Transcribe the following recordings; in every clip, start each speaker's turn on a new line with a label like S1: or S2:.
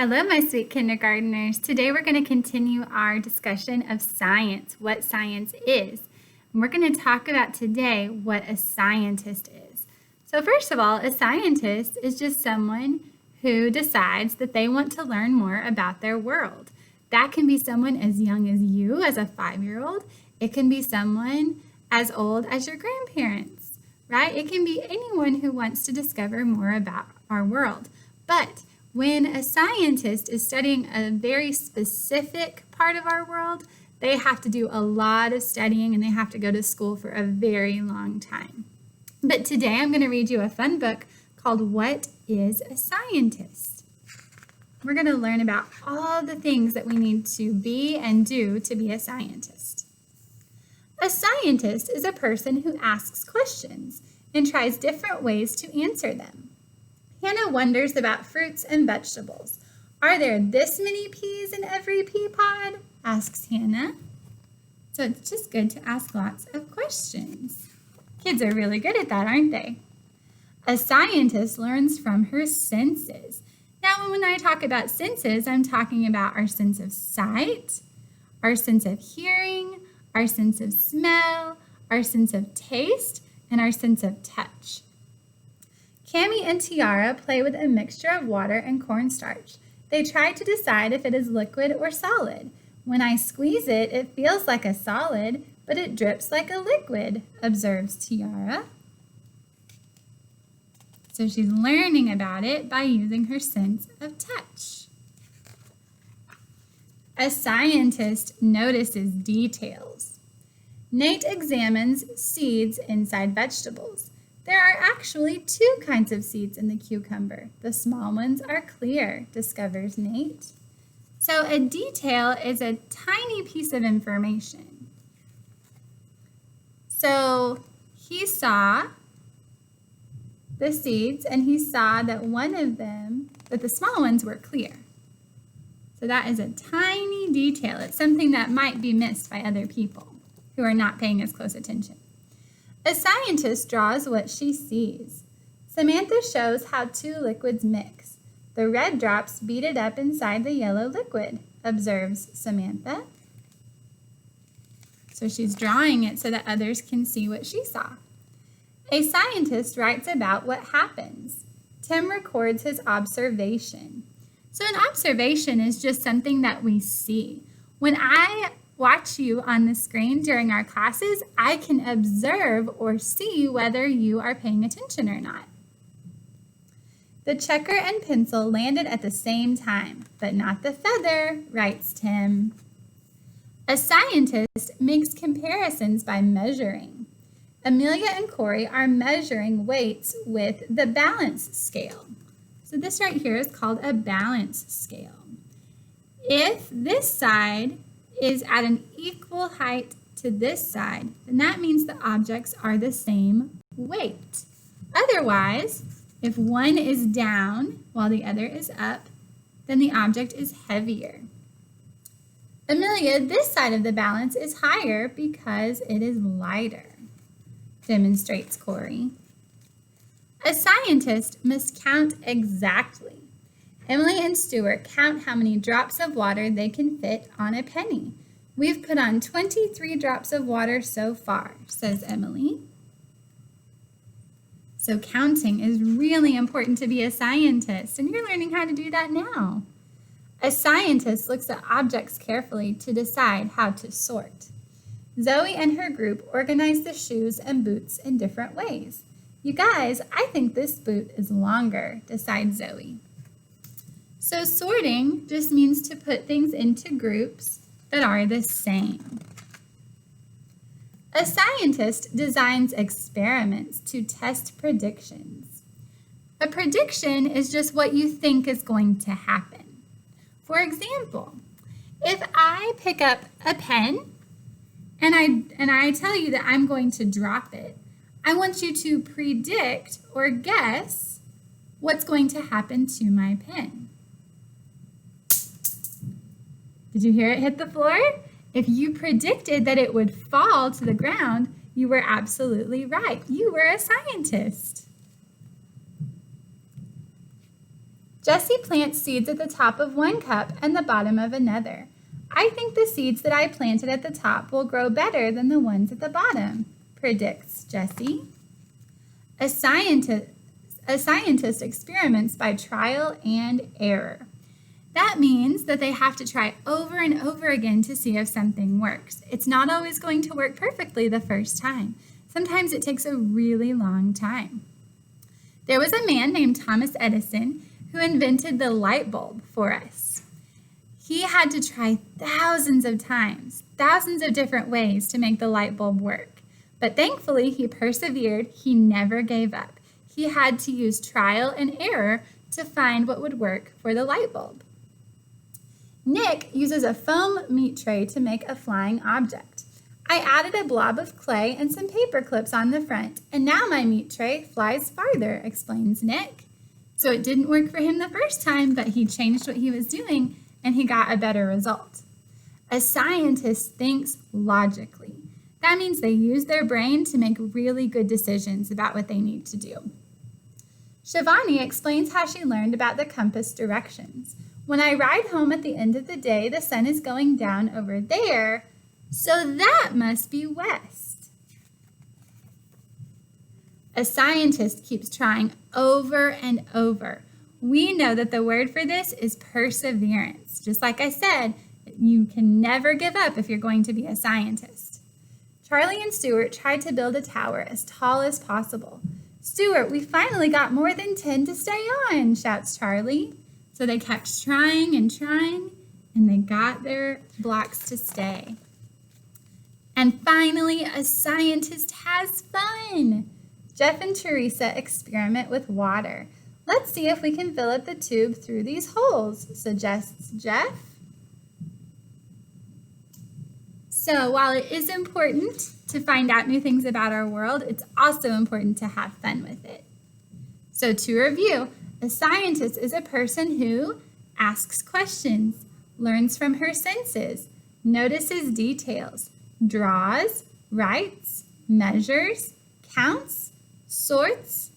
S1: Hello, my sweet kindergartners. Today we're going to continue our discussion of science, what science is. And we're going to talk about today what a scientist is. So first of all, a scientist is just someone who decides that they want to learn more about their world. That can be someone as young as you, as a 5-year-old. It can be someone as old as your grandparents, right? It can be anyone who wants to discover more about our world. But when a scientist is studying a very specific part of our world, they have to do a lot of studying and they have to go to school for a very long time. But today I'm going to read you a fun book called What is a Scientist? We're going to learn about all the things that we need to be and do to be a scientist. A scientist is a person who asks questions and tries different ways to answer them. Hannah wonders about fruits and vegetables. Are there this many peas in every pea pod? Asks Hannah. So it's just good to ask lots of questions. Kids are really good at that, aren't they? A scientist learns from her senses. Now, when I talk about senses, I'm talking about our sense of sight, our sense of hearing, our sense of smell, our sense of taste, and our sense of touch. Cami and Tiara play with a mixture of water and cornstarch. They try to decide if it is liquid or solid. When I squeeze it, it feels like a solid, but it drips like a liquid, observes Tiara. So she's learning about it by using her sense of touch. A scientist notices details. Nate examines seeds inside vegetables. There are actually 2 kinds of seeds in the cucumber. The small ones are clear, discovers Nate. So a detail is a tiny piece of information. So he saw the seeds and he saw that that the small ones were clear. So that is a tiny detail. It's something that might be missed by other people who are not paying as close attention. A scientist draws what she sees. Samantha shows how 2 liquids mix. The red drops beaded up inside the yellow liquid, observes Samantha. So she's drawing it so that others can see what she saw. A scientist writes about what happens. Tim records his observation. So an observation is just something that we see. When I watch you on the screen during our classes, I can observe or see whether you are paying attention or not. The checker and pencil landed at the same time, but not the feather, writes Tim. A scientist makes comparisons by measuring. Amelia and Corey are measuring weights with the balance scale. So this right here is called a balance scale. If this side is at an equal height to this side, then that means the objects are the same weight. Otherwise, if one is down while the other is up, then the object is heavier. Amelia, this side of the balance is higher because it is lighter, demonstrates Corey. A scientist must count exactly. Emily and Stuart count how many drops of water they can fit on a penny. We've put on 23 drops of water so far, says Emily. So counting is really important to be a scientist, and you're learning how to do that now. A scientist looks at objects carefully to decide how to sort. Zoe and her group organize the shoes and boots in different ways. You guys, I think this boot is longer, decides Zoe. So sorting just means to put things into groups that are the same. A scientist designs experiments to test predictions. A prediction is just what you think is going to happen. For example, if I pick up a pen and I tell you that I'm going to drop it, I want you to predict or guess what's going to happen to my pen. Did you hear it hit the floor? If you predicted that it would fall to the ground, you were absolutely right. You were a scientist. Jesse plants seeds at the top of one cup and the bottom of another. I think the seeds that I planted at the top will grow better than the ones at the bottom, predicts Jesse. A scientist experiments by trial and error. That means that they have to try over and over again to see if something works. It's not always going to work perfectly the first time. Sometimes it takes a really long time. There was a man named Thomas Edison who invented the light bulb for us. He had to try thousands of times, thousands of different ways to make the light bulb work. But thankfully, he persevered. He never gave up. He had to use trial and error to find what would work for the light bulb. Nick uses a foam meat tray to make a flying object. I added a blob of clay and some paper clips on the front, and now my meat tray flies farther, explains Nick. So it didn't work for him the first time, but he changed what he was doing and he got a better result. A scientist thinks logically. That means they use their brain to make really good decisions about what they need to do. Shivani explains how she learned about the compass directions. When I ride home at the end of the day, the sun is going down over there, so that must be west. A scientist keeps trying over and over. We know that the word for this is perseverance. Just like I said, you can never give up if you're going to be a scientist. Charlie and Stuart tried to build a tower as tall as possible. "Stuart, we finally got more than 10 to stay on," shouts Charlie. So they kept trying, and they got their blocks to stay. And finally, a scientist has fun. Jeff and Teresa experiment with water. "Let's see if we can fill up the tube through these holes," suggests Jeff. So while it is important to find out new things about our world, it's also important to have fun with it. So to review, a scientist is a person who asks questions, learns from her senses, notices details, draws, writes, measures, counts, sorts,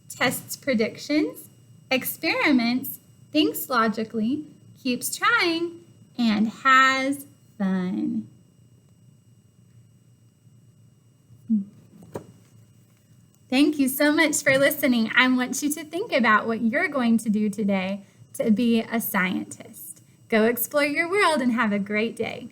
S1: tests predictions, experiments, thinks logically, keeps trying, and has fun. Thank you so much for listening. I want you to think about what you're going to do today to be a scientist. Go explore your world and have a great day.